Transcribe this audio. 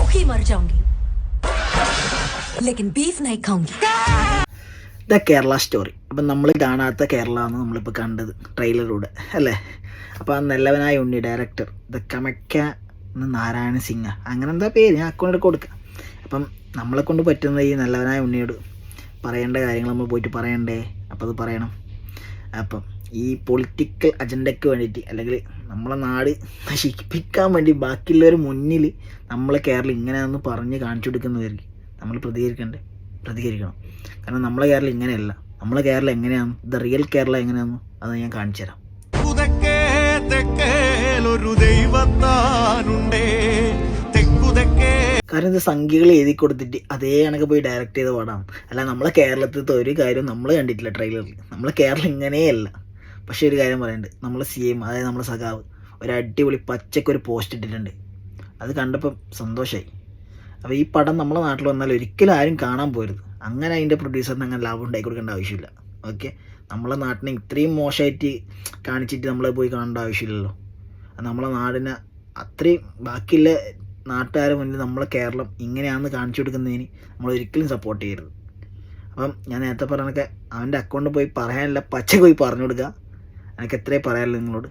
भूखी मर जाऊंगी लेकिन बीफ नहीं खाऊंगी. The Kerala story. അപ്പം നമ്മൾ കാണാത്ത കേരളമാണ് നമ്മളിപ്പോൾ കണ്ടത് ട്രെയിലറിലൂടെ അല്ലേ. അപ്പോൾ ആ നല്ലവനായ ഉണ്ണി ഡയറക്ടർ ദ കമക്ക നാരായണ സിംഗ് അങ്ങനെ എന്താ പേര്, ഞാൻ അക്കൗണ്ടിൽ കൊടുക്കാം. അപ്പം നമ്മളെ കൊണ്ട് പറ്റുന്ന ഈ നല്ലവനായ ഉണ്ണിയോട് പറയേണ്ട കാര്യങ്ങൾ നമ്മൾ പോയിട്ട് പറയണ്ടേ, അപ്പോൾ അത് പറയണം. അപ്പം ഈ പൊളിറ്റിക്കൽ അജണ്ടയ്ക്ക് വേണ്ടിയിട്ട് അല്ലെങ്കിൽ നമ്മളെ നാട് നശിപ്പിക്കാൻ വേണ്ടി ബാക്കിയുള്ളവർ മുന്നിൽ നമ്മളെ കേരളം ഇങ്ങനെയാണെന്ന് പറഞ്ഞ് കാണിച്ചു കൊടുക്കുന്നവർക്ക് നമ്മൾ പ്രതികരിക്കണം. കാരണം നമ്മളെ കേരളം ഇങ്ങനെയല്ല. നമ്മളെ കേരളം എങ്ങനെയാണ്, ദ റിയൽ കേരള എങ്ങനെയാണെന്ന് അത് ഞാൻ കാണിച്ചു തരാം. കാരണം ഇത് സംഖ്യകൾ എഴുതി കൊടുത്തിട്ട് അതേ കണക്ക് പോയി ഡയറക്റ്റ് ചെയ്ത പടമാണ്. അല്ല നമ്മളെ കേരളത്തിലത്തെ ഒരു കാര്യം നമ്മൾ കണ്ടിട്ടില്ല ട്രെയിലറിൽ. നമ്മളെ കേരളം ഇങ്ങനെയല്ല. പക്ഷേ ഒരു കാര്യം പറയുന്നുണ്ട്, നമ്മളെ CM അതായത് നമ്മളെ സഖാവ് ഒരു അടിപൊളി പച്ചക്കൊരു പോസ്റ്റ് ഇട്ടിട്ടുണ്ട്. അത് കണ്ടപ്പം സന്തോഷമായി. അപ്പോൾ ഈ പടം നമ്മളെ നാട്ടിൽ വന്നാൽ ഒരിക്കലും ആരും കാണാൻ പോരുത്. അങ്ങനെ അതിൻ്റെ പ്രൊഡ്യൂസറിന് അങ്ങനെ ലാഭം ഉണ്ടാക്കി കൊടുക്കേണ്ട ആവശ്യമില്ല. ഓക്കെ, നമ്മളെ നാട്ടിനെ ഇത്രയും മോശമായിട്ട് കാണിച്ചിട്ട് നമ്മളെ പോയി കാണേണ്ട ആവശ്യമില്ലല്ലോ. നമ്മളെ നാടിനെ അത്രയും ബാക്കിയുള്ള നാട്ടുകാരെ മുന്നിൽ നമ്മളെ കേരളം ഇങ്ങനെയാണെന്ന് കാണിച്ചു കൊടുക്കുന്നതിന് നമ്മൾ ഒരിക്കലും സപ്പോർട്ട് ചെയ്യരുത്. അപ്പം ഞാൻ നേരത്തെ പറഞ്ഞൊക്കെ അവൻ്റെ അക്കൗണ്ടിൽ പോയി പറയാനില്ല, പച്ച പോയി പറഞ്ഞു കൊടുക്കുക. എനിക്ക് എത്രയും പറയാനില്ല നിങ്ങളോട്.